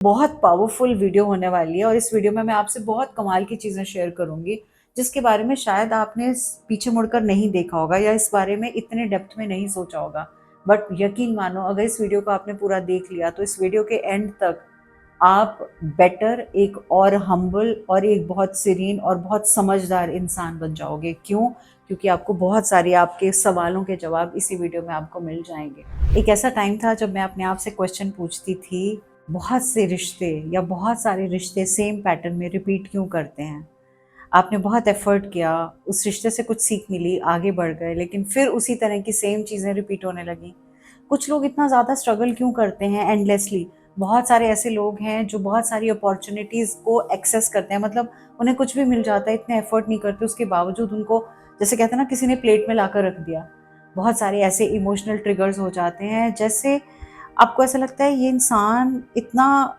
बहुत powerful video होने वाली है और इस वीडियो में मैं आपसे बहुत कमाल की चीज़ें शेयर करूंगी जिसके बारे में शायद आपने पीछे मुड़कर नहीं देखा होगा या इस बारे में इतने डेप्थ में नहीं सोचा होगा। बट यकीन मानो, अगर इस वीडियो को आपने पूरा देख लिया तो इस वीडियो के एंड तक आप बेटर, एक और हम्बल और एक बहुत सीरीन और बहुत समझदार इंसान बन जाओगे। क्यों? क्योंकि आपको बहुत सारे आपके सवालों के जवाब इसी वीडियो में आपको मिल जाएंगे। एक ऐसा टाइम था जब मैं अपने आप से क्वेश्चन पूछती थी, बहुत से रिश्ते या बहुत सारे रिश्ते सेम पैटर्न में रिपीट क्यों करते हैं? आपने बहुत एफर्ट किया, उस रिश्ते से कुछ सीख मिली, आगे बढ़ गए, लेकिन फिर उसी तरह की सेम चीज़ें रिपीट होने लगी। कुछ लोग इतना ज़्यादा स्ट्रगल क्यों करते हैं एंडलेसली? बहुत सारे ऐसे लोग हैं जो बहुत सारी अपॉर्चुनिटीज़ को एक्सेस करते हैं, मतलब उन्हें कुछ भी मिल जाता है, इतने एफर्ट नहीं करते, उसके बावजूद उनको, जैसे कहते हैं ना, किसी ने प्लेट में लाकर रख दिया। बहुत सारे ऐसे इमोशनल ट्रिगर्स हो जाते हैं, जैसे आपको ऐसा लगता है ये इंसान इतना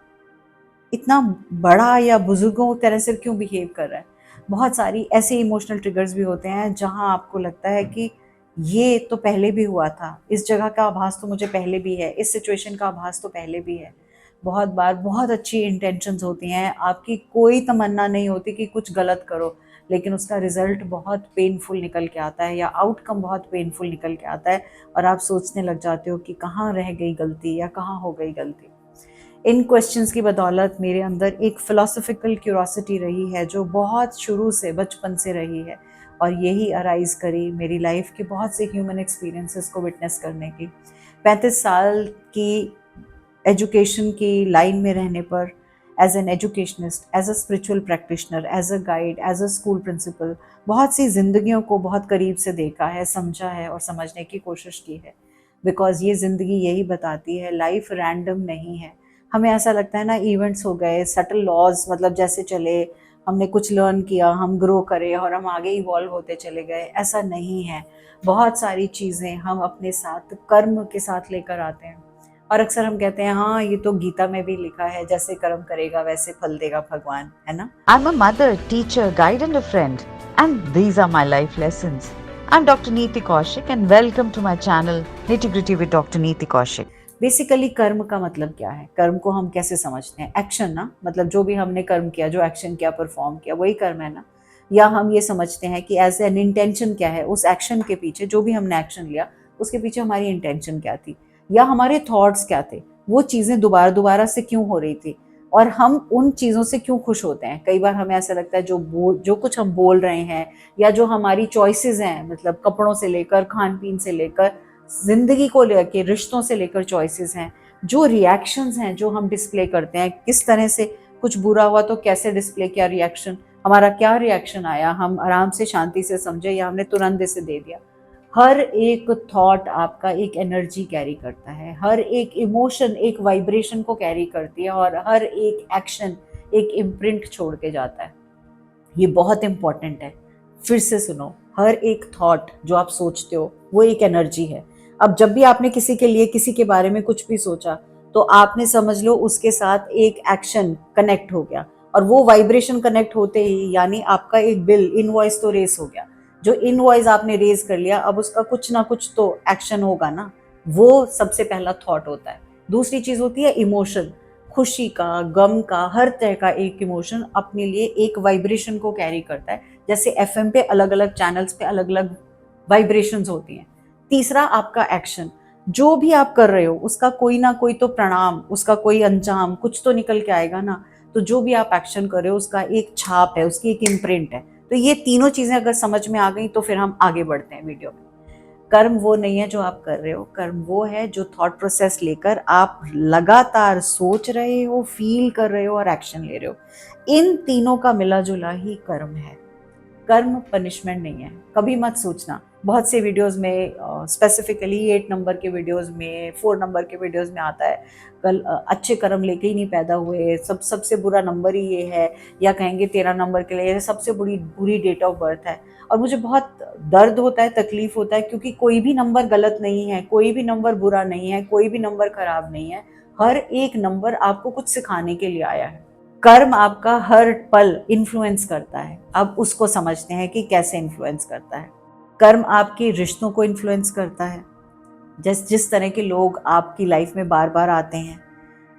इतना बड़ा या बुजुर्गों तरह से क्यों बिहेव कर रहा है। बहुत सारी ऐसे इमोशनल ट्रिगर्स भी होते हैं जहां आपको लगता है कि ये तो पहले भी हुआ था, इस जगह का आभास तो मुझे पहले भी है, इस सिचुएशन का आभास तो पहले भी है। बहुत बार बहुत अच्छी इंटेंशंस होती हैं, आपकी कोई तमन्ना नहीं होती कि कुछ गलत करो, लेकिन उसका रिजल्ट बहुत पेनफुल निकल के आता है या आउटकम बहुत पेनफुल निकल के आता है और आप सोचने लग जाते हो कि कहाँ रह गई गलती या कहाँ हो गई गलती। इन क्वेश्चंस की बदौलत मेरे अंदर एक फ़िलॉसफिकल क्यूरोसिटी रही है जो बहुत शुरू से, बचपन से रही है, और यही अराइज़ करी मेरी लाइफ के बहुत से ह्यूमन एक्सपीरियंसेस को विटनेस करने की। 35 साल की एजुकेशन की लाइन में रहने पर, as an educationist, as a spiritual practitioner, as a guide, as a school principal, बहुत सी जिंदगियों को बहुत करीब से देखा है, समझा है और समझने की कोशिश की है। बिकॉज ये ज़िंदगी यही बताती है, लाइफ रैंडम नहीं है। हमें ऐसा लगता है ना, इवेंट्स हो गए, सटल लॉज, मतलब जैसे चले, हमने कुछ लर्न किया, हम ग्रो करे और हम आगे इवॉल्व होते चले गए, ऐसा नहीं है। बहुत सारी चीज़ें हम अपने साथ कर्म के साथ लेकर आते हैं और अक्सर हम कहते हैं हाँ, ये तो गीता में भी लिखा है, जैसे कर्म करेगा वैसे फल देगा भगवान, है ना। I'm a mother, teacher, guide, and a friend, and these are my life lessons. I'm Dr. Neeti Kaushik, and welcome to my channel Nitty Gritty with Dr. Neeti Kaushik. Basically कर्म का मतलब क्या है? कर्म को हम कैसे समझते हैं? एक्शन ना, मतलब जो भी हमने कर्म किया, जो एक्शन किया, परफॉर्म किया, वही कर्म है ना। या हम ये समझते हैं कि एज एन इंटेंशन क्या है, उस एक्शन के पीछे, जो भी हमने एक्शन लिया उसके पीछे हमारी इंटेंशन क्या थी, या हमारे थॉट्स क्या थे, वो चीज़ें दोबारा दोबारा से क्यों हो रही थी और हम उन चीज़ों से क्यों खुश होते हैं। कई बार हमें ऐसा लगता है जो कुछ हम बोल रहे हैं या जो हमारी चॉइसेस हैं, मतलब कपड़ों से लेकर, खान पीन से लेकर, जिंदगी को लेकर, रिश्तों से लेकर चॉइसेस हैं, जो रिएक्शंस हैं जो हम डिस्प्ले करते हैं, किस तरह से कुछ बुरा हुआ तो कैसे डिस्प्ले किया रिएक्शन, हमारा क्या रिएक्शन आया, हम आराम से शांति से समझे या हमने तुरंत से दे दिया। हर एक थॉट आपका एक एनर्जी कैरी करता है, हर एक इमोशन एक वाइब्रेशन को कैरी करती है और हर एक एक्शन एक इम्प्रिंट छोड़ के जाता है। ये बहुत इंपॉर्टेंट है। फिर से सुनो, हर एक थॉट जो आप सोचते हो वो एक एनर्जी है। अब जब भी आपने किसी के लिए, किसी के बारे में कुछ भी सोचा, तो आपने समझ लो उसके साथ एक एक्शन कनेक्ट हो गया और वो वाइब्रेशन कनेक्ट होते ही यानी आपका एक बिल, इनवॉइस तो रेस हो गया। जो इनवॉइस आपने रेज कर लिया, अब उसका कुछ ना कुछ तो एक्शन होगा ना। वो सबसे पहला थॉट होता है। दूसरी चीज होती है इमोशन। खुशी का, गम का, हर तरह का एक इमोशन अपने लिए एक वाइब्रेशन को कैरी करता है। जैसे एफएम पे अलग अलग चैनल्स पे अलग अलग वाइब्रेशंस होती हैं। तीसरा आपका एक्शन, जो भी आप कर रहे हो उसका कोई ना कोई तो प्रणाम, उसका कोई अंजाम कुछ तो निकल के आएगा ना। तो जो भी आप एक्शन कर रहे हो उसका एक छाप है, उसकी एक इम्प्रिंट है। तो ये तीनों चीजें अगर समझ में आ गई तो फिर हम आगे बढ़ते हैं वीडियो में। कर्म वो नहीं है जो आप कर रहे हो, कर्म वो है जो थॉट प्रोसेस लेकर आप लगातार सोच रहे हो, फील कर रहे हो और एक्शन ले रहे हो। इन तीनों का मिला जुला ही कर्म है। कर्म पनिशमेंट नहीं है, कभी मत सोचना। बहुत से वीडियोस में, स्पेसिफिकली 8 नंबर के वीडियोस में, 4 नंबर के वीडियोस में आता है, कल अच्छे कर्म लेके ही नहीं पैदा हुए, सबसे बुरा नंबर ही ये है, या कहेंगे 13 नंबर के लिए सबसे बुरी डेट ऑफ बर्थ है। और मुझे बहुत दर्द होता है, तकलीफ होता है, क्योंकि कोई भी नंबर गलत नहीं है, कोई भी नंबर बुरा नहीं है, कोई भी नंबर खराब नहीं है। हर एक नंबर आपको कुछ सिखाने के लिए आया है। कर्म आपका हर पल इन्फ्लुएंस करता है। अब उसको समझते हैं कि कैसे इन्फ्लुएंस करता है। कर्म आपके रिश्तों को इन्फ्लुएंस करता है। जिस जिस तरह के लोग आपकी लाइफ में बार बार आते हैं,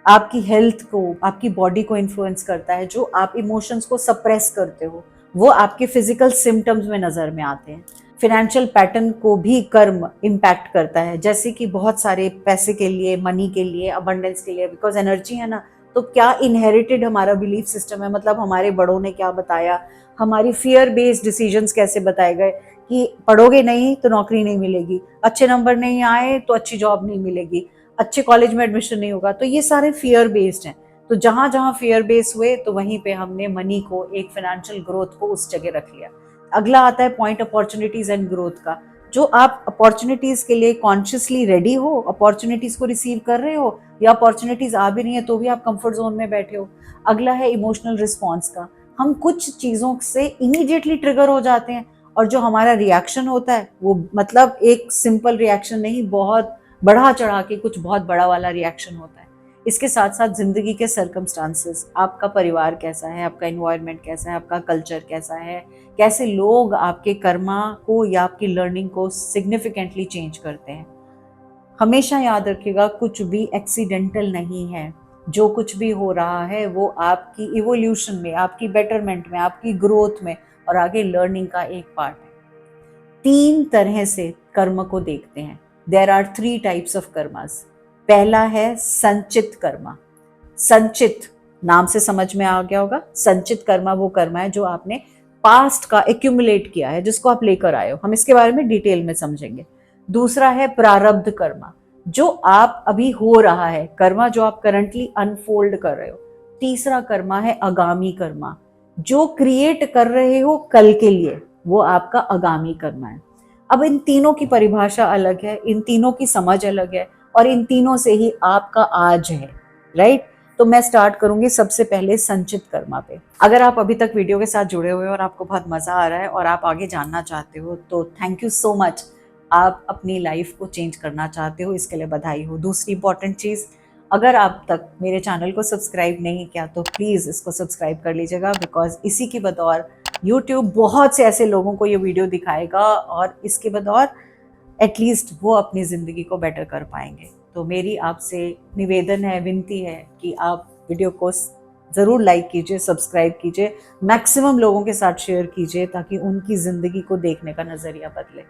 आपकी हेल्थ को, आपकी बॉडी को इन्फ्लुएंस करता है। जो आप इमोशंस को सप्रेस करते हो वो आपके फिजिकल सिम्टम्स में नजर में आते हैं। फिनेंशियल पैटर्न को भी कर्म इम्पैक्ट करता है, जैसे कि बहुत सारे पैसे के लिए, मनी के लिए, अबंडेंस के लिए, बिकॉज एनर्जी है ना। तो क्या इनहेरिटेड हमारा बिलीफ सिस्टम है, मतलब हमारे बड़ों ने क्या बताया, हमारी फियर बेस्ड डिसीजंस कैसे बताए गए कि पढ़ोगे नहीं तो नौकरी नहीं मिलेगी, अच्छे नंबर नहीं आए तो अच्छी जॉब नहीं मिलेगी, अच्छे कॉलेज में एडमिशन नहीं होगा। तो ये सारे फियर बेस्ड हैं। तो जहां जहां फियर बेस्ड हुए तो वहीं पे हमने मनी को, एक फाइनेंशियल ग्रोथ को उस जगह रख लिया। अगला आता है पॉइंट अपॉर्चुनिटीज एंड ग्रोथ का। जो आप अपॉर्चुनिटीज के लिए कॉन्शियसली रेडी हो, अपॉर्चुनिटीज को रिसीव कर रहे हो, या अपॉर्चुनिटीज आ भी नहीं है तो भी आप कंफर्ट जोन में बैठे हो। अगला है इमोशनल रिस्पॉन्स का। हम कुछ चीजों से इमीडिएटली ट्रिगर हो जाते हैं और जो हमारा रिएक्शन होता है वो मतलब एक सिंपल रिएक्शन नहीं, बहुत बढ़ा चढ़ा के कुछ बहुत बड़ा वाला रिएक्शन होता है। इसके साथ साथ जिंदगी के सर्कमस्टांसेस, आपका परिवार कैसा है, आपका एनवायरनमेंट कैसा है, आपका कल्चर कैसा है, कैसे लोग आपके कर्मा को या आपकी लर्निंग को सिग्निफिकेंटली चेंज करते हैं। हमेशा याद रखिएगा कुछ भी एक्सीडेंटल नहीं है। जो कुछ भी हो रहा है वो आपकी इवोल्यूशन में, आपकी बेटरमेंट में, आपकी ग्रोथ में और आगे लर्निंग का एक पार्ट है। 3 तरह से कर्म को देखते हैं। There are 3 types of karmas. पहला है संचित कर्मा। संचित नाम से समझ में आ गया होगा। संचित कर्मा वो कर्मा है जो आपने पास्ट का एक्यूमुलेट किया है, जिसको आप लेकर आए हो। हम इसके बारे में डिटेल में समझेंगे। दूसरा है प्रारब्ध कर्मा, जो आप अभी हो रहा है, कर्मा जो आप करंटली अनफोल्ड कर रहे हो। तीसरा कर्मा है आगामी कर्मा, जो क्रिएट कर रहे हो कल के लिए, वो आपका आगामी कर्मा है। अब इन तीनों की परिभाषा अलग है, इन तीनों की समझ अलग है और इन तीनों से ही आपका आज है, राइट। तो मैं स्टार्ट करूंगी सबसे पहले संचित कर्मा पे। अगर आप अभी तक वीडियो के साथ जुड़े हुए हो और आपको बहुत मजा आ रहा है और आप आगे जानना चाहते हो तो थैंक यू सो मच। आप अपनी लाइफ को चेंज करना चाहते हो, इसके लिए बधाई हो। दूसरी इंपॉर्टेंट चीज, अगर आप तक मेरे चैनल को सब्सक्राइब नहीं किया तो प्लीज इसको सब्सक्राइब कर लीजिएगा, बिकॉज इसी की बदौर यूट्यूब बहुत से ऐसे लोगों को ये वीडियो दिखाएगा और इसके बदौर एटलीस्ट वो अपनी ज़िंदगी को बेटर कर पाएंगे। तो मेरी आपसे निवेदन है, विनती है कि आप वीडियो को ज़रूर लाइक कीजिए, सब्सक्राइब कीजिए, मैक्सिमम लोगों के साथ शेयर कीजिए ताकि उनकी ज़िंदगी को देखने का नज़रिया बदले।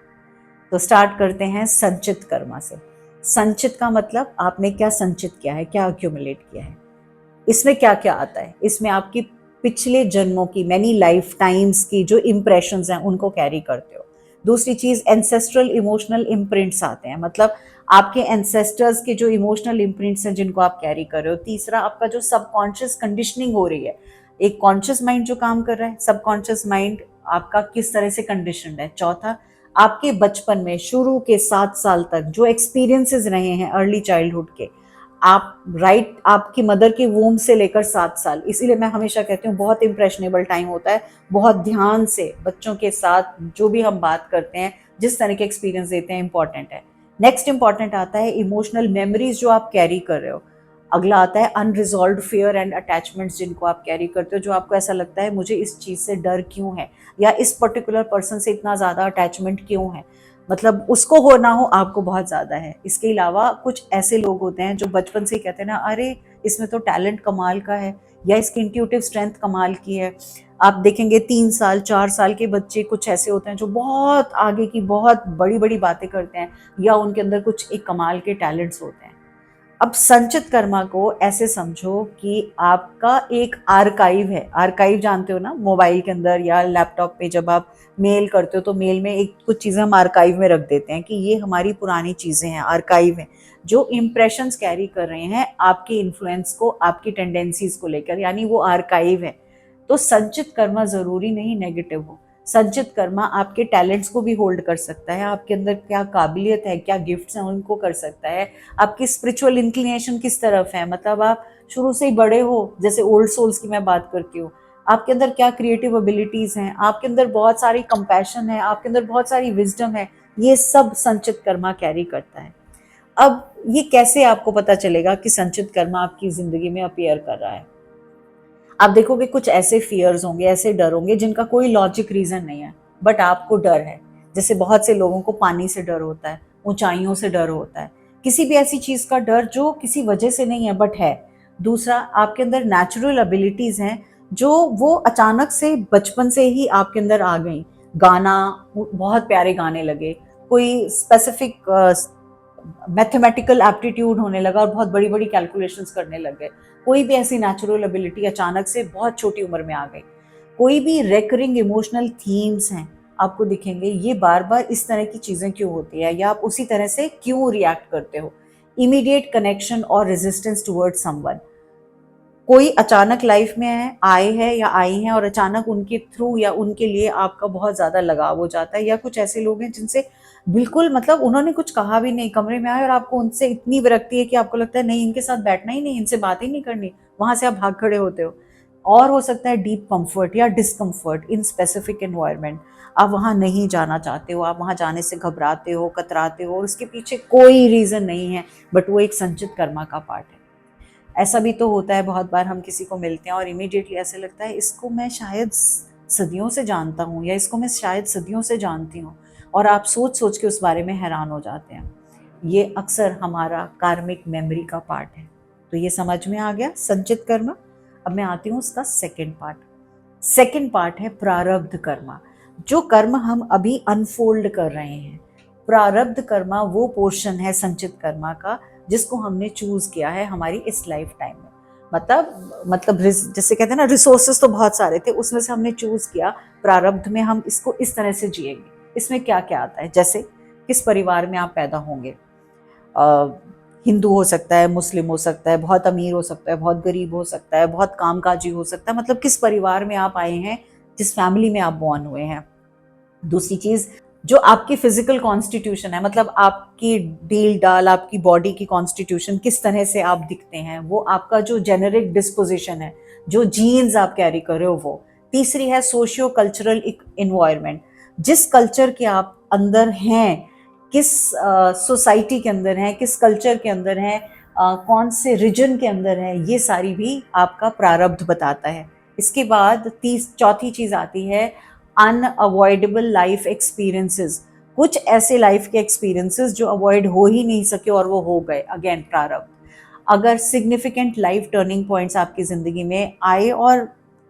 तो स्टार्ट करते हैं संचित कर्मा से। संचित का मतलब आपने क्या संचित किया है, क्या अक्यूमुलेट किया है। इसमें क्या क्या आता है, इसमें आपकी पिछले जन्मों की, मैनी लाइफ टाइम्स की जो इम्प्रेशंस हैं उनको कैरी करते हो। दूसरी चीज एंसेस्ट्रल इमोशनल इम्प्रिंट्स आते हैं, मतलब आपके एंसेस्टर्स के जो इमोशनल इम्प्रिंट्स हैं जिनको आप कैरी कर रहे हो। तीसरा आपका जो सबकॉन्शियस कंडीशनिंग हो रही है, एक कॉन्शियस माइंड जो काम कर रहा है, सबकॉन्शियस माइंड आपका किस तरह से कंडीशनड है। चौथा, आपके बचपन में शुरू के 7 साल तक जो एक्सपीरियंसेस रहे हैं अर्ली चाइल्डहुड के, आप राइट आपकी मदर के वूम से लेकर 7 साल, इसीलिए मैं हमेशा कहती हूँ बहुत इंप्रेशनेबल टाइम होता है। बहुत ध्यान से बच्चों के साथ जो भी हम बात करते हैं, जिस तरह के एक्सपीरियंस देते हैं, इंपॉर्टेंट है। नेक्स्ट इंपॉर्टेंट आता है इमोशनल मेमोरीज जो आप कैरी कर रहे हो। अगला आता है अनरिजॉल्व्ड फियर एंड अटैचमेंट्स जिनको आप कैरी करते हो, जो आपको ऐसा लगता है मुझे इस चीज़ से डर क्यों है, या इस पर्टिकुलर पर्सन से इतना ज़्यादा अटैचमेंट क्यों है, मतलब उसको हो ना हो आपको बहुत ज़्यादा है। इसके अलावा कुछ ऐसे लोग होते हैं जो बचपन से ही कहते हैं ना, अरे इसमें तो टैलेंट कमाल का है, या इसकी इंट्यूटिव स्ट्रेंथ कमाल की है। आप देखेंगे 3 साल 4 साल के बच्चे कुछ ऐसे होते हैं जो बहुत आगे की बहुत बड़ी बड़ी बातें करते हैं, या उनके अंदर कुछ एक कमाल के टैलेंट्स होते हैं। अब संचित कर्मा को ऐसे समझो कि आपका एक आर्काइव है। आर्काइव जानते हो ना, मोबाइल के अंदर या लैपटॉप पे जब आप मेल करते हो तो मेल में एक कुछ चीज़ें हम आर्काइव में रख देते हैं कि ये हमारी पुरानी चीज़ें हैं, आर्काइव हैं, जो इम्प्रेशंस कैरी कर रहे हैं आपके इन्फ्लुएंस को, आपकी टेंडेंसीज को लेकर, यानी वो आर्काइव है। तो संचित कर्मा ज़रूरी नहीं नेगेटिव हो। संचित कर्मा आपके टैलेंट्स को भी होल्ड कर सकता है, आपके अंदर क्या काबिलियत है, क्या गिफ्ट्स हैं उनको कर सकता है, आपकी स्पिरिचुअल इंक्लिनेशन किस तरफ है, मतलब आप शुरू से ही बड़े हो, जैसे ओल्ड सोल्स की मैं बात करती हूँ, आपके अंदर क्या क्रिएटिव एबिलिटीज़ हैं, आपके अंदर बहुत सारी कंपैशन है, आपके अंदर बहुत सारी विजडम है, ये सब संचित कर्मा कैरी करता है। अब ये कैसे आपको पता चलेगा कि संचित कर्मा आपकी ज़िंदगी में अपीयर कर रहा है। आप देखोगे कुछ ऐसे फियर्स होंगे, ऐसे डर होंगे जिनका कोई लॉजिक रीजन नहीं है, बट आपको डर है। जैसे बहुत से लोगों को पानी से डर होता है, ऊंचाइयों से डर होता है, किसी भी ऐसी चीज का डर जो किसी वजह से नहीं है बट है। दूसरा, आपके अंदर नेचुरल एबिलिटीज हैं जो वो अचानक से बचपन से ही आपके अंदर आ गई। गाना, बहुत प्यारे गाने लगे, कोई स्पेसिफिक मैथमेटिकल एप्टीट्यूड होने लगा और बहुत बड़ी बड़ी कैलकुलेशंस करने लग गए। कोई भी ऐसी नेचुरल एबिलिटी अचानक से बहुत छोटी उम्र में आ गई। कोई भी रेकरिंग इमोशनल थीम्स हैं आपको दिखेंगे, ये बार बार इस तरह की चीज़ें क्यों होती है या आप उसी तरह से क्यों रिएक्ट करते हो। इमीडिएट कनेक्शन और रेजिस्टेंस टुवर्ड समवन, कोई अचानक लाइफ में आए हैं या आई हैं और अचानक उनके थ्रू या उनके लिए आपका बहुत ज़्यादा लगाव हो जाता है, या कुछ ऐसे लोग हैं जिनसे बिल्कुल मतलब उन्होंने कुछ कहा भी नहीं, कमरे में आए और आपको उनसे इतनी विरक्ति है कि आपको लगता है नहीं, इनके साथ बैठना ही नहीं, इनसे बात ही नहीं करनी, वहाँ से आप भाग खड़े होते हो। और हो सकता है डीप कंफर्ट या डिसकंफर्ट इन स्पेसिफिक एनवायरनमेंट, आप वहाँ नहीं जाना चाहते हो, आप वहाँ जाने से घबराते हो, कतराते हो और उसके पीछे कोई रीज़न नहीं है, बट वो एक संचित कर्मा का पार्ट है। ऐसा भी तो होता है बहुत बार, हम किसी को मिलते हैं और इमीडिएटली ऐसे लगता है इसको मैं शायद सदियों से जानता हूँ या इसको मैं शायद सदियों से जानती हूँ, और आप सोच सोच के उस बारे में हैरान हो जाते हैं। ये अक्सर हमारा कार्मिक मेमोरी का पार्ट है। तो ये समझ में आ गया संचित कर्म। अब मैं आती हूँ उसका सेकंड पार्ट। सेकंड पार्ट है प्रारब्ध कर्मा, जो कर्म हम अभी अनफोल्ड कर रहे हैं। प्रारब्ध कर्मा वो पोर्शन है संचित कर्मा का जिसको हमने चूज किया है हमारी इस लाइफ टाइम में। मतलब जैसे कहते हैं ना, रिसोर्सेस तो बहुत सारे थे, उसमें से हमने चूज किया प्रारब्ध में हम इसको इस तरह से जिएंगे। इसमें क्या क्या आता है, जैसे किस परिवार में आप पैदा होंगे, हिंदू हो सकता है, मुस्लिम हो सकता है, बहुत अमीर हो सकता है, बहुत गरीब हो सकता है, बहुत कामकाजी हो सकता है, मतलब किस परिवार में आप आए हैं, जिस फैमिली में आप बॉर्न हुए हैं। दूसरी चीज, जो आपकी फिजिकल कॉन्स्टिट्यूशन है, मतलब आपकी डील डाल, आपकी बॉडी की कॉन्स्टिट्यूशन, किस तरह से आप दिखते हैं, वो आपका जो जेनेरिक डिस्पोजिशन है, जो जीन्स आप कैरी कर रहे हो वो। तीसरी है सोशियो कल्चरल इन्वायरमेंट, जिस कल्चर के आप अंदर हैं, किस सोसाइटी के अंदर हैं, किस कल्चर के अंदर हैं, कौन से रीजन के अंदर है, ये सारी भी आपका प्रारब्ध बताता है। इसके बाद चौथी चीज आती है अनअवॉइडेबल लाइफ एक्सपीरियंसेस, कुछ ऐसे लाइफ के एक्सपीरियंसेस जो अवॉइड हो ही नहीं सके और वो हो गए, अगेन प्रारब्ध। अगर सिग्निफिकेंट लाइफ टर्निंग पॉइंट्स आपकी ज़िंदगी में आए और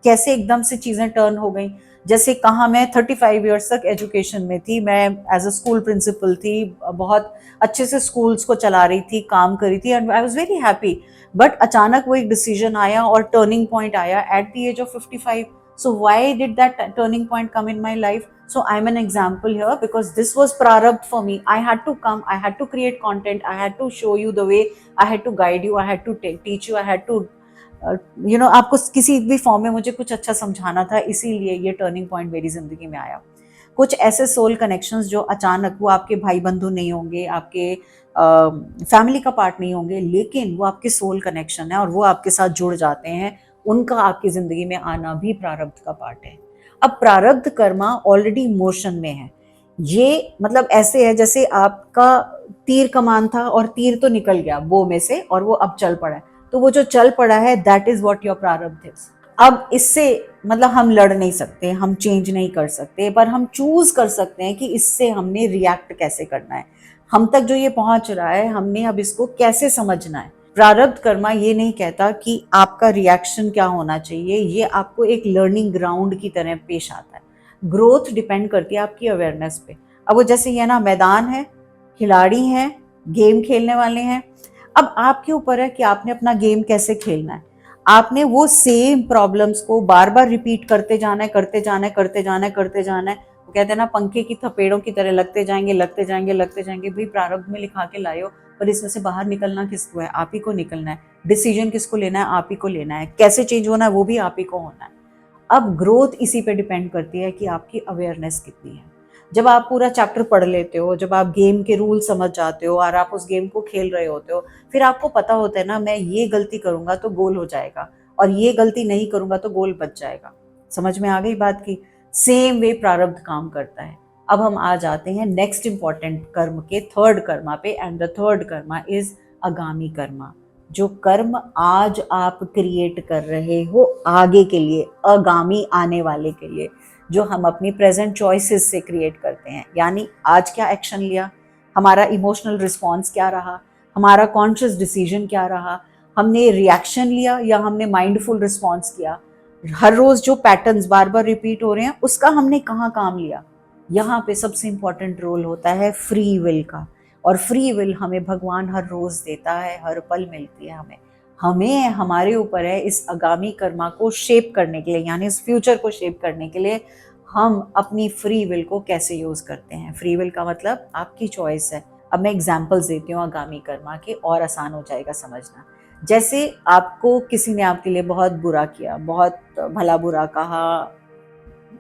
कैसे एकदम से चीज़ें टर्न हो गई, जैसे कहाँ मैं 35 इयर्स तक एजुकेशन में थी, मैं एज अ स्कूल प्रिंसिपल थी, बहुत अच्छे से स्कूल्स को चला रही थी, काम करी थी, and I was very happy. But अचानक वो एक डिसीजन आया और टर्निंग पॉइंट आया at the age of 55। So why did that turning point come in my life? So I'm an example here because this was prarabdha for me. I had to come, I had to create content, I had to show you the way, I had to guide you, I had to teach you, I had to आपको किसी भी form में मुझे कुछ अच्छा समझाना था, इसीलिए ये टर्निंग पॉइंट मेरी जिंदगी में आया। कुछ ऐसे सोल कनेक्शंस जो अचानक, वो आपके भाई बंधु नहीं होंगे, आपके फैमिली का पार्ट नहीं होंगे, लेकिन वो आपके सोल कनेक्शन है और वो आपके साथ जुड़ जाते हैं, उनका आपकी जिंदगी में आना भी प्रारब्ध का पार्ट है। अब प्रारब्ध कर्मा ऑलरेडी मोशन में है। ये मतलब ऐसे है जैसे आपका तीर कमान था और तीर तो निकल गया बो में से और वो अब चल पड़ा है, तो वो जो चल पड़ा है दैट इज व्हाट योर प्रारब्ध इज। अब इससे मतलब हम लड़ नहीं सकते, हम चेंज नहीं कर सकते, पर हम चूज कर सकते हैं कि इससे हमने रिएक्ट कैसे करना है। हम तक जो ये पहुंच रहा है, हमने अब इसको कैसे समझना है। प्रारब्ध कर्मा ये नहीं कहता कि आपका रिएक्शन क्या होना चाहिए, ये आपको एक लर्निंग ग्राउंड की तरह पेश आता है। ग्रोथ डिपेंड करती है आपकी अवेयरनेस पे। अब वो जैसे ये ना मैदान है, खिलाड़ी हैं, गेम खेलने वाले हैं, अब आपके ऊपर है कि आपने अपना गेम कैसे खेलना है। आपने वो सेम प्रॉब्लम्स को बार बार रिपीट करते जाना है, करते जाना है, करते जाना है, करते जाना है। वो कहते हैं ना, पंखे की थपेड़ों की तरह लगते जाएंगे, लगते जाएंगे, लगते जाएंगे। भाई प्रारब्ध में लिखा के लाए हो, पर इसमें से बाहर निकलना किसको है? आप ही को निकलना है। डिसीजन किसको लेना है? आप ही को लेना है। कैसे चेंज होना है वो भी आप ही को होना है। अब ग्रोथ इसी पे डिपेंड करती है कि आपकी अवेयरनेस कितनी है। जब आप पूरा चैप्टर पढ़ लेते हो, जब आप गेम के रूल समझ जाते हो और आप उस गेम को खेल रहे होते हो, फिर आपको पता होता है ना, मैं ये गलती करूंगा तो गोल हो जाएगा और ये गलती नहीं करूंगा तो गोल बच जाएगा। समझ में आ गई बात की? सेम वे प्रारब्ध काम करता है। अब हम आ जाते हैं नेक्स्ट इंपॉर्टेंट कर्म के, थर्ड कर्मा पे, and the third Karma is आगामी कर्मा। जो कर्म आज आप क्रिएट कर रहे हो आगे के लिए, आगामी आने वाले के लिए, जो हम अपनी प्रेजेंट चॉइसेस से क्रिएट करते हैं। यानी आज क्या एक्शन लिया, हमारा इमोशनल रिस्पॉन्स क्या रहा, हमारा कॉन्शियस डिसीजन क्या रहा, हमने रिएक्शन लिया या हमने माइंडफुल रिस्पॉन्स किया? हर रोज जो पैटर्न्स बार बार रिपीट हो रहे हैं उसका हमने कहाँ काम लिया? यहाँ पे सबसे इम्पोर्टेंट रोल होता है फ्री विल का। और फ्री विल हमें भगवान हर रोज देता है, हर पल मिलती है हमें। हमें हमारे ऊपर है इस आगामी कर्मा को शेप करने के लिए, यानी इस फ्यूचर को शेप करने के लिए हम अपनी फ्री विल को कैसे यूज करते हैं। फ्री विल का मतलब आपकी चॉइस है। अब मैं एग्जांपल्स देती हूँ आगामी कर्मा के, और आसान हो जाएगा समझना। जैसे आपको किसी ने आपके लिए बहुत बुरा किया, बहुत भला बुरा कहा,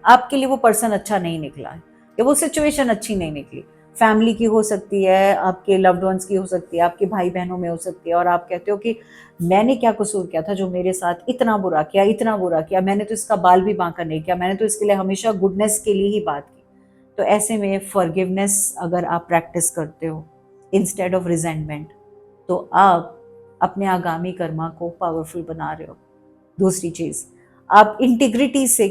आपके लिए वो पर्सन अच्छा नहीं निकला है या वो सिचुएशन अच्छी नहीं निकली। फैमिली की हो सकती है, आपके लव्ड वंस की हो सकती है, आपके भाई बहनों में हो सकती है, और आप कहते हो कि मैंने क्या कसूर किया था जो मेरे साथ इतना बुरा किया, इतना बुरा किया, मैंने तो इसका बाल भी बांका नहीं किया, मैंने तो इसके लिए हमेशा गुडनेस के लिए ही बात की। तो ऐसे में फॉरगिवनेस अगर आप प्रैक्टिस करते हो इंस्टेड ऑफ रिजेंटमेंट, तो आप अपने आगामी कर्मा को पावरफुल बना रहे हो। दूसरी चीज, आप इंटीग्रिटी से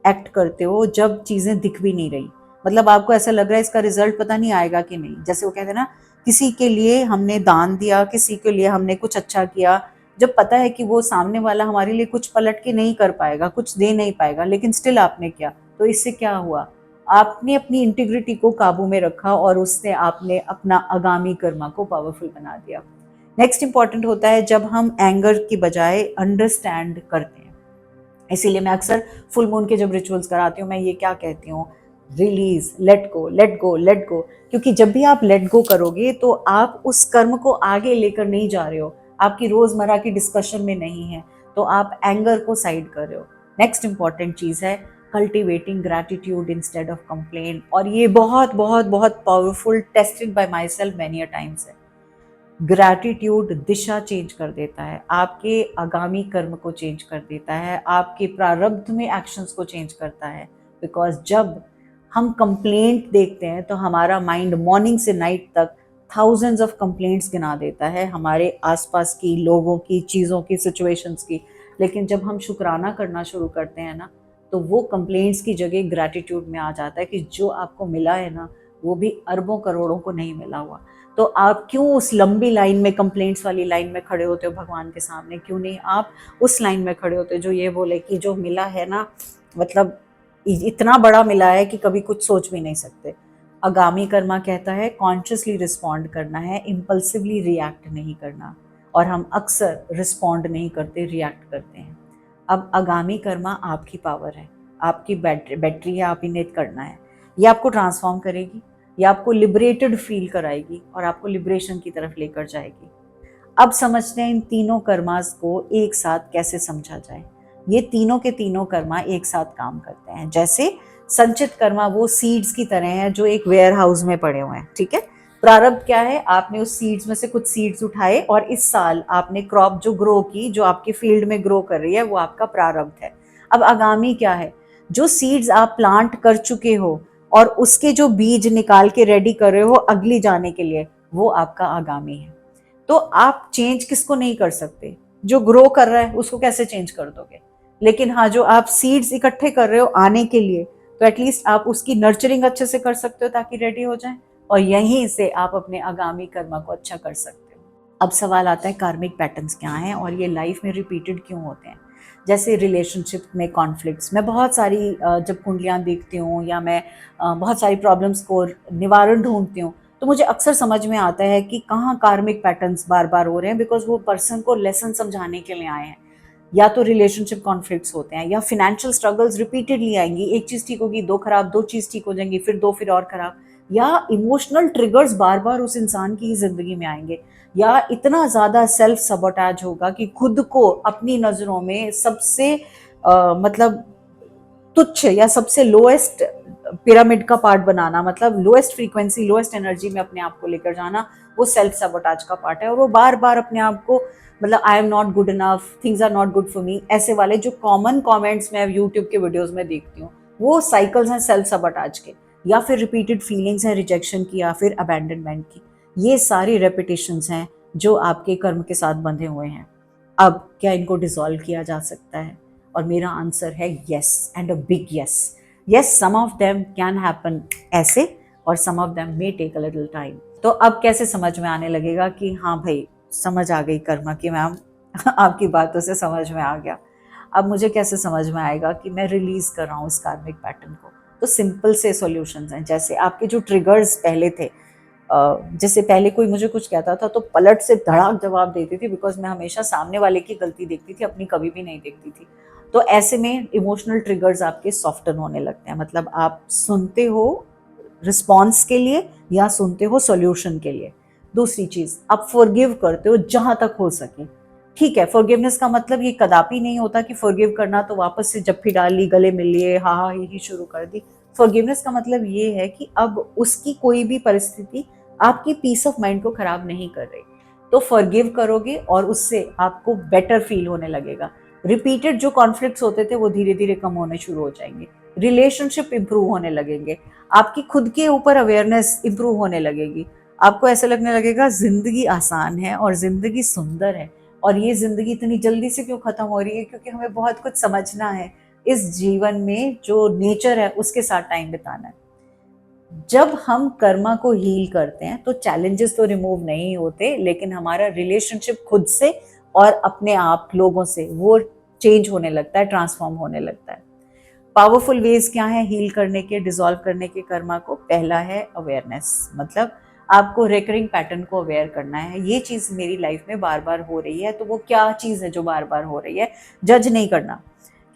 एक्ट करते हो जब चीजें दिख भी नहीं रही। मतलब आपको ऐसा लग रहा है इसका रिजल्ट पता नहीं आएगा कि नहीं। जैसे वो कहते हैं ना, किसी के लिए हमने दान दिया, किसी के लिए हमने कुछ अच्छा किया, जब पता है कि वो सामने वाला हमारे लिए कुछ पलट के नहीं कर पाएगा, कुछ दे नहीं पाएगा, लेकिन स्टिल आपने किया, तो इससे क्या हुआ? आपने अपनी इंटीग्रिटी को काबू में रखा और उससे आपने अपना आगामी कर्मा को पावरफुल बना दिया। नेक्स्ट इंपॉर्टेंट होता है जब हम एंगर की बजाय अंडरस्टैंड करते हैं। इसीलिए मैं अक्सर फुल मून के जब रिचुअल्स कराती हूँ, मैं ये क्या कहती हूँ, release, let go, let go, let go. क्योंकि जब भी आप लेट गो करोगे तो आप उस कर्म को आगे लेकर नहीं जा रहे हो, आपकी रोजमर्रा की डिस्कशन में नहीं है, तो आप एंगर को साइड कर रहे हो। नेक्स्ट इंपॉर्टेंट चीज है cultivating gratitude instead of complain, और ये बहुत बहुत बहुत powerful, tested by my self many a times है। ग्रैटिट्यूड दिशा चेंज कर देता है, आपके आगामी कर्म को चेंज कर देता है, आपके प्रारब्ध में एक्शंस को चेंज करता है। बिकॉज जब हम कंप्लेंट देखते हैं तो हमारा माइंड मॉर्निंग से नाइट तक थाउजेंड्स ऑफ कंप्लेंट्स गिना देता है हमारे आसपास की, लोगों की, चीज़ों की, सिचुएशंस की। लेकिन जब हम शुक्राना करना शुरू करते हैं ना, तो वो कंप्लेंट्स की जगह ग्रैटिट्यूड में आ जाता है कि जो आपको मिला है ना, वो भी अरबों करोड़ों को नहीं मिला हुआ। तो आप क्यों उस लंबी लाइन में, कंप्लेंट्स वाली लाइन में खड़े होते हो भगवान के सामने? क्यों नहीं आप उस लाइन में खड़े होते हो जो ये बोले कि जो मिला है ना, मतलब इतना बड़ा मिला है कि कभी कुछ सोच भी नहीं सकते। आगामी कर्मा कहता है कॉन्शियसली रिस्पॉन्ड करना है, इम्पल्सिवली रिएक्ट नहीं करना। और हम अक्सर रिस्पॉन्ड नहीं करते, रिएक्ट करते हैं। अब आगामी कर्मा आपकी पावर है, आपकी बैटरी है, आप इन्हें करना है। ये आपको ट्रांसफॉर्म करेगी, ये आपको लिबरेटेड फील कराएगी और आपको लिबरेशन की तरफ लेकर जाएगी। अब समझते हैं इन तीनों कर्मास को एक साथ कैसे समझा जाए। ये तीनों के तीनों कर्मा एक साथ काम करते हैं। जैसे संचित कर्मा वो सीड्स की तरह हैं जो एक वेयर हाउस में पड़े हुए हैं, ठीक है। प्रारब्ध क्या है? आपने उस सीड्स में से कुछ सीड्स उठाए और इस साल आपने क्रॉप जो ग्रो की, जो आपके फील्ड में ग्रो कर रही है, वो आपका प्रारब्ध है। अब आगामी क्या है? जो सीड्स आप प्लांट कर चुके हो और उसके जो बीज निकाल के रेडी कर रहे हो अगली जाने के लिए, वो आपका आगामी है। तो आप चेंज किसको नहीं कर सकते? जो ग्रो कर रहा है उसको कैसे चेंज कर दोगे? लेकिन हाँ, जो आप सीड्स इकट्ठे कर रहे हो आने के लिए, तो एटलीस्ट आप उसकी नर्चरिंग अच्छे से कर सकते हो ताकि रेडी हो जाए, और यहीं से आप अपने आगामी कर्मा को अच्छा कर सकते हो। अब सवाल आता है कार्मिक पैटर्न्स क्या हैं और ये लाइफ में रिपीटेड क्यों होते हैं। जैसे रिलेशनशिप में कॉन्फ्लिक्ट्स, मैं बहुत सारी जब कुंडलियाँ देखती हूँ या मैं बहुत सारी प्रॉब्लम्स को निवारण ढूंढती हूँ, तो मुझे अक्सर समझ में आता है कि कहाँ कार्मिक पैटर्न्स बार बार हो रहे हैं, बिकॉज वो पर्सन को लेसन समझाने के लिए आए हैं। या तो रिलेशनशिप कॉन्फ्लिक्ट्स होते हैं, या फिनेंशियल स्ट्रगल्स रिपीटेडली आएंगी, एक चीज़ ठीक होगी, दो खराब, दो चीज़ ठीक हो जाएंगी, फिर दो, फिर और खराब। या इमोशनल ट्रिगर्स बार बार उस इंसान की ज़िंदगी में आएंगे, या इतना ज़्यादा सेल्फ सबोटाज होगा कि खुद को अपनी नज़रों में सबसे मतलब तुच्छ या सबसे लोएस्ट पिरामिड का पार्ट बनाना, मतलब लोएस्ट फ्रीक्वेंसी, लोएस्ट एनर्जी में अपने आप को लेकर जाना, वो सेल्फ सबोटाज का पार्ट है। और वो बार बार अपने आप को, मतलब I am not good enough, things are not good for me, ऐसे वाले जो कॉमन कमेंट्स मैं यूट्यूब के वीडियोस में देखती हूँ, वो साइकिल्स हैं सेल्फ सबोटाज के। या फिर रिपीटेड फीलिंग्स हैं रिजेक्शन की या फिर अबैंडनमेंट की। ये सारी रेपिटेशंस हैं जो आपके कर्म के साथ बंधे हुए हैं। अब क्या इनको डिसॉल्व किया जा सकता है? और मेरा आंसर है yes, and a big yes. Yes, some of them can happen ऐसे, और some of them may take a little time. तो अब कैसे समझ में आने लगेगा कि हाँ भाई, समझ आ गई कर्मा की मैम, आपकी बातों से समझ में आ गया। अब मुझे कैसे समझ में आएगा कि मैं रिलीज कर रहा हूँ इस कार्मिक पैटर्न को? तो सिंपल से सॉल्यूशंस हैं। जैसे आपके जो ट्रिगर्स पहले थे, जैसे पहले कोई मुझे कुछ कहता था तो पलट से धड़ाक जवाब देती थी, बिकॉज मैं हमेशा सामने वाले की गलती देखती थी, अपनी कभी भी नहीं देखती थी। तो ऐसे में इमोशनल ट्रिगर्स आपके सॉफ्टन होने लगते हैं। मतलब आप सुनते हो रिस्पॉन्स के लिए या सुनते हो सॉल्यूशन के लिए। दूसरी चीज, आप फॉरगिव करते हो जहां तक हो सके। ठीक है, फॉरगिवनेस का मतलब ये कदापि नहीं होता कि फॉरगिव करना तो वापस से जप्फी डाल ली, गले मिल लिए, हा हा ही शुरू कर दी। फॉरगिवनेस का मतलब ये है कि अब उसकी कोई भी परिस्थिति आपकी पीस ऑफ माइंड को खराब नहीं कर रही। तो फॉरगिव करोगे और उससे आपको बेटर फील होने लगेगा। रिपीटेड जो कॉन्फ्लिक्ट्स होते थे वो धीरे धीरे कम होने शुरू हो जाएंगे। रिलेशनशिप इंप्रूव होने लगेंगे। आपकी खुद के ऊपर अवेयरनेस इंप्रूव होने लगेगी। आपको ऐसा लगने लगेगा जिंदगी आसान है और जिंदगी सुंदर है, और ये जिंदगी इतनी जल्दी से क्यों खत्म हो रही है, क्योंकि हमें बहुत कुछ समझना है। इस जीवन में जो नेचर है उसके साथ टाइम बिताना है। जब हम कर्मा को हील करते हैं तो चैलेंजेस तो रिमूव नहीं होते, लेकिन हमारा रिलेशनशिप खुद से और अपने आप लोगों से वो चेंज होने लगता है, ट्रांसफॉर्म होने लगता है। पावरफुल वेज क्या है हील करने के, डिसॉल्व करने के कर्मा को? पहला है अवेयरनेस। मतलब आपको रिकरिंग पैटर्न को अवेयर करना है। ये चीज मेरी लाइफ में बार बार हो रही है, तो वो क्या चीज है जो बार बार हो रही है? जज नहीं करना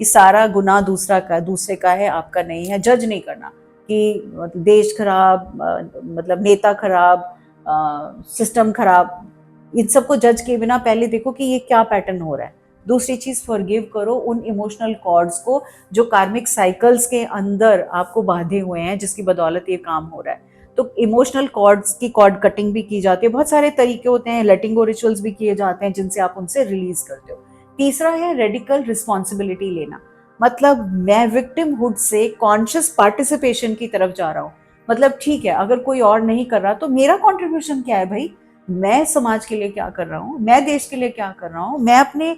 कि सारा गुनाह दूसरे का है, आपका नहीं है। जज नहीं करना कि देश खराब, मतलब नेता खराब, सिस्टम खराब। इन सबको जज किए बिना पहले देखो कि ये क्या पैटर्न हो रहा है। दूसरी चीज, फॉरगिव करो उन इमोशनल कॉर्ड्स को जो कार्मिक साइकिल्स के अंदर आपको बांधे हुए हैं, जिसकी बदौलत ये काम हो रहा है। तो इमोशनल कॉर्ड्स की कॉर्ड कटिंग भी की जाती है। बहुत सारे तरीके होते हैं, लेटिंग गो रिचुअल्स भी किए जाते हैं जिनसे आप उनसे रिलीज करते हो। तीसरा है रेडिकल रिस्पॉन्सिबिलिटी लेना। मतलब मैं विक्टिमहुड से कॉन्शियस पार्टिसिपेशन की तरफ जा रहा हूँ। मतलब ठीक है, अगर कोई और नहीं कर रहा तो मेरा कॉन्ट्रीब्यूशन क्या है भाई? मैं समाज के लिए क्या कर रहा हूँ, मैं देश के लिए क्या कर रहा हूँ, मैं अपने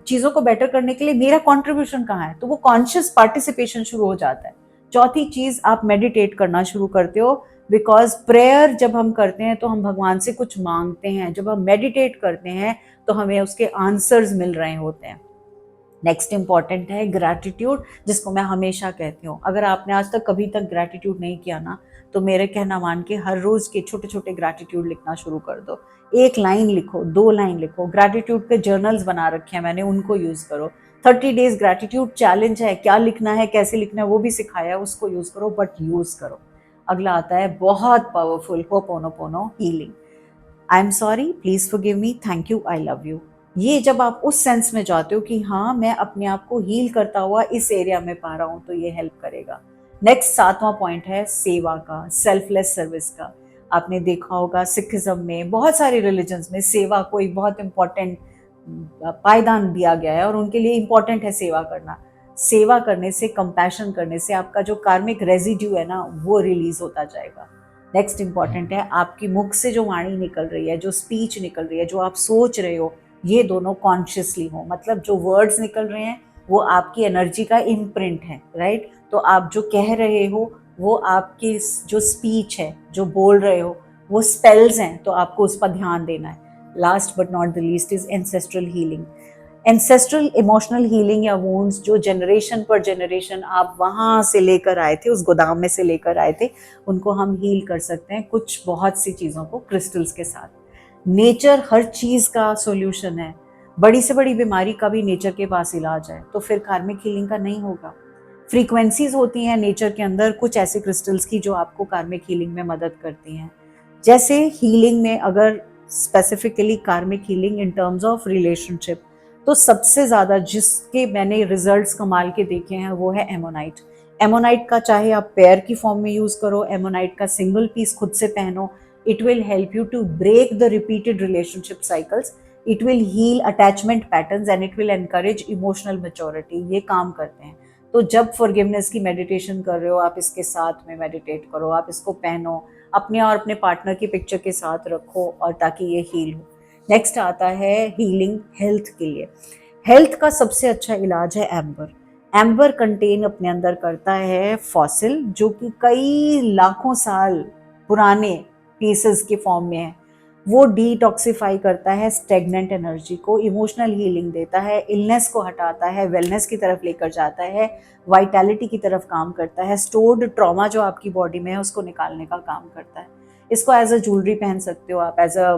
चीजों को बेटर करने के लिए मेरा कंट्रीब्यूशन कहाँ है? तो वो कॉन्शियस पार्टिसिपेशन शुरू हो जाता है। चौथी चीज, आप मेडिटेट करना शुरू करते हो। बिकॉज प्रेयर जब हम करते हैं तो हम भगवान से कुछ मांगते हैं, जब हम मेडिटेट करते हैं तो हमें उसके आंसर्स मिल रहे होते हैं। नेक्स्ट इंपॉर्टेंट है ग्रैटिट्यूड, जिसको मैं हमेशा कहती हूँ। अगर आपने आज तक कभी तक ग्रैटिट्यूड नहीं किया ना, तो मेरे कहना मान के हर रोज के छोटे छोटे ग्रैटिट्यूड लिखना शुरू कर दो। 1 लाइन लिखो, 2 लाइन लिखो। ग्रैटिट्यूड के जर्नल्स बना रखे हैं मैंने, उनको यूज करो। 30 डेज ग्रैटिट्यूड चैलेंज है, क्या लिखना है, कैसे लिखना है वो भी सिखाया है, उसको यूज करो, बट यूज करो। अगला आता है बहुत powerful ho'oponopono healing. I am sorry, please forgive me, thank you, I love you. ये जब आप उस सेंस में जाते हो कि हाँ मैं अपने आप को हील करता हुआ इस एरिया में पा रहा हूँ, तो ये हेल्प करेगा। नेक्स्ट 7वां पॉइंट है सेवा का, सेल्फलेस सर्विस का। आपने देखा होगा सिखिज्म में, बहुत सारे रिलीजन्स में सेवा को एक बहुत इंपॉर्टेंट पायदान दिया गया है, और उनके लिए इंपॉर्टेंट है सेवा करना। सेवा करने से, कंपैशन करने से आपका जो कार्मिक रेजिड्यू है ना, वो रिलीज होता जाएगा। नेक्स्ट इंपॉर्टेंट है, आपकी मुख से जो वाणी निकल रही है, जो स्पीच निकल रही है, जो आप सोच रहे हो, ये दोनों कॉन्शियसली हो। मतलब जो वर्ड्स निकल रहे हैं वो आपकी एनर्जी का इम्प्रिंट है, राइट? तो आप जो कह रहे हो वो आपकी जो स्पीच है, जो बोल रहे हो, वो स्पेल्स हैं, तो आपको उस पर ध्यान देना है। Last but not the least is ancestral healing. Ancestral emotional healing या वुंड्स जो जनरेशन पर जनरेशन आप वहाँ से लेकर आए थे, उस गोदाम में से लेकर आए थे, उनको हम हील कर सकते हैं कुछ बहुत सी चीज़ों को क्रिस्टल्स के साथ। नेचर हर चीज़ का सॉल्यूशन है। बड़ी से बड़ी बीमारी का भी नेचर के पास इलाज है, तो फिर कार्मिक हीलिंग का नहीं होगा। फ्रीक्वेंसीज होती हैं नेचर के अंदर कुछ ऐसे क्रिस्टल्स की जो आपको कार्मिक हीलिंग में मदद करती हैं। जैसे हीलिंग में अगर स्पेसिफिकली कार्मिक healing in terms of relationship, तो सबसे ज़्यादा जिसके मैंने रिजल्ट्स कमाल के देखे हैं वो है एमोनाइट। एमोनाइट का चाहे आप पेयर की फॉर्म में यूज़ करो, एमोनाइट का सिंगल पीस खुद से पहनो, it will help you to break the repeated relationship cycles, it will heal attachment patterns and it will encourage emotional maturity. ये काम करते हैं। तो जब फॉरगिवनेस की मेडिटेशन कर रहे हो, आप इसके साथ में मेडिटेट करो, आप इसको पहनो, अपने और अपने पार्टनर की पिक्चर के साथ रखो, और ताकि ये हील हो। नेक्स्ट आता है हीलिंग हेल्थ के लिए। हेल्थ का सबसे अच्छा इलाज है एम्बर। एम्बर कंटेन अपने अंदर करता है फॉसिल, जो कि कई लाखों साल पुराने पीसेस के फॉर्म में है। वो डिटॉक्सिफाई करता है स्टेगनेंट एनर्जी को, इमोशनल हीलिंग देता है, इलनेस को हटाता है, वेलनेस की तरफ लेकर जाता है, वाइटैलिटी की तरफ काम करता है, स्टोर्ड ट्रॉमा जो आपकी बॉडी में है उसको निकालने का काम करता है। इसको एज अ ज्वेलरी पहन सकते हो आप, एज अ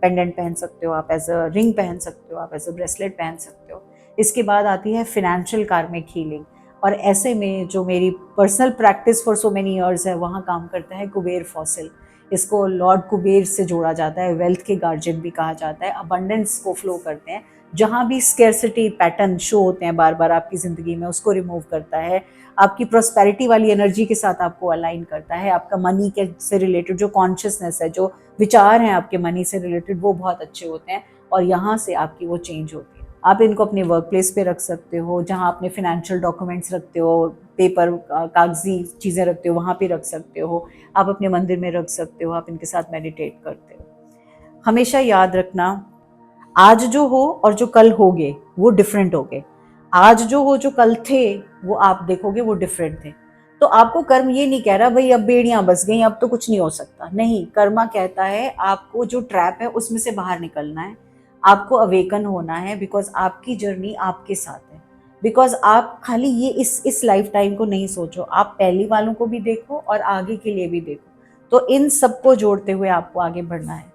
पेंडेंट पहन सकते हो आप, एज अ रिंग पहन सकते हो आप, एज अ ब्रेसलेट पहन सकते हो। इसके बाद आती है फिनेंशियल कार्मिक हीलिंग, और ऐसे में जो मेरी personal practice for so many years है वहाँ काम करता है कुबेर फॉसिल। इसको लॉर्ड कुबेर से जोड़ा जाता है, वेल्थ के गार्जियन भी कहा जाता है, अबंडेंस को फ्लो करते हैं। जहाँ भी स्केर्सिटी पैटर्न शो होते हैं बार बार आपकी ज़िंदगी में, उसको रिमूव करता है, आपकी प्रॉस्पेरिटी वाली एनर्जी के साथ आपको अलाइन करता है, आपका मनी के से रिलेटेड जो कॉन्शियसनेस है, जो विचार हैं आपके मनी से रिलेटेड, वो बहुत अच्छे होते हैं और यहाँ से आपकी वो चेंज होती है। आप इनको अपने वर्क प्लेस पे रख सकते हो, जहाँ अपने फिनेंशियल डॉक्यूमेंट्स रखते हो, पेपर कागजी चीज़ें रखते हो, वहाँ पे रख सकते हो। आप अपने मंदिर में रख सकते हो, आप इनके साथ मेडिटेट करते हो। हमेशा याद रखना, आज जो हो और जो कल होगे वो डिफरेंट होगे। आज जो हो जो कल थे वो आप देखोगे वो डिफरेंट थे। तो आपको कर्म ये नहीं कह रहा भाई अब बेड़ियां बस गई अब तो कुछ नहीं हो सकता, नहीं। कर्मा कहता है आपको जो ट्रैप है उसमें से बाहर निकलना है, आपको अवेकन होना है, बिकॉज आपकी जर्नी आपके साथ है। बिकॉज आप खाली ये इस लाइफ टाइम को नहीं सोचो, आप पहले वालों को भी देखो और आगे के लिए भी देखो। तो इन सबको जोड़ते हुए आपको आगे बढ़ना है।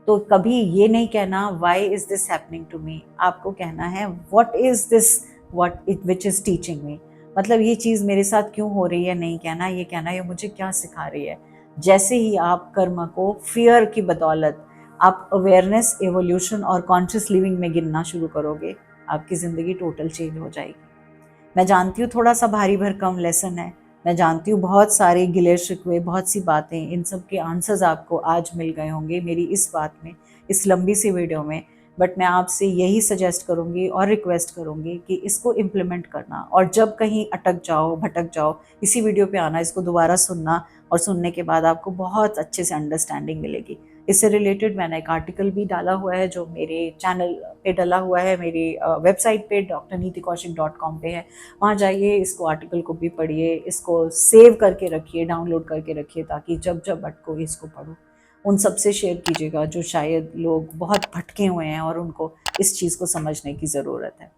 तो कभी ये नहीं कहना why is this happening to me, आपको कहना है what is this, what it which is teaching me. मतलब ये चीज़ मेरे साथ क्यों हो रही है, नहीं कहना, ये कहना ये मुझे क्या सिखा रही है। जैसे ही आप कर्म को फियर की बदौलत आप अवेयरनेस, एवोल्यूशन और कॉन्शियस लिविंग में गिनना शुरू करोगे, आपकी ज़िंदगी टोटल चेंज हो जाएगी। मैं जानती हूँ थोड़ा सा भारी भरकम लेसन है, मैं जानती हूँ बहुत सारे गिले शिकवे, बहुत सी बातें, इन सब के आंसर्स आपको आज मिल गए होंगे मेरी इस बात में, इस लंबी सी वीडियो में। बट मैं आपसे यही सजेस्ट करूँगी और रिक्वेस्ट करूँगी कि इसको इम्प्लीमेंट करना, और जब कहीं अटक जाओ, भटक जाओ, इसी वीडियो पे आना, इसको दोबारा सुनना, और सुनने के बाद आपको बहुत अच्छे से अंडरस्टैंडिंग मिलेगी। इससे रिलेटेड मैंने एक आर्टिकल भी डाला हुआ है जो मेरे चैनल पे डला हुआ है, मेरी वेबसाइट पे drneetikaushik.com पे है। वहाँ जाइए, इसको आर्टिकल को भी पढ़िए, इसको सेव करके रखिए, डाउनलोड करके रखिए, ताकि जब जब भटको इसको पढ़ो। उन सबसे शेयर कीजिएगा जो शायद लोग बहुत भटके हुए हैं और उनको इस चीज़ को समझने की ज़रूरत है।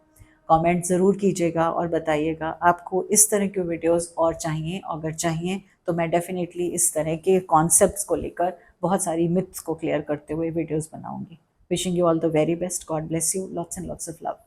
कमेंट ज़रूर कीजिएगा और बताइएगा आपको इस तरह के वीडियोस और चाहिए। अगर चाहिए तो मैं डेफिनेटली इस तरह के कॉन्सेप्ट्स को लेकर बहुत सारी मिथ्स को क्लियर करते हुए वीडियोस बनाऊंगी। Wishing you all the very best, God bless you, lots and lots of love.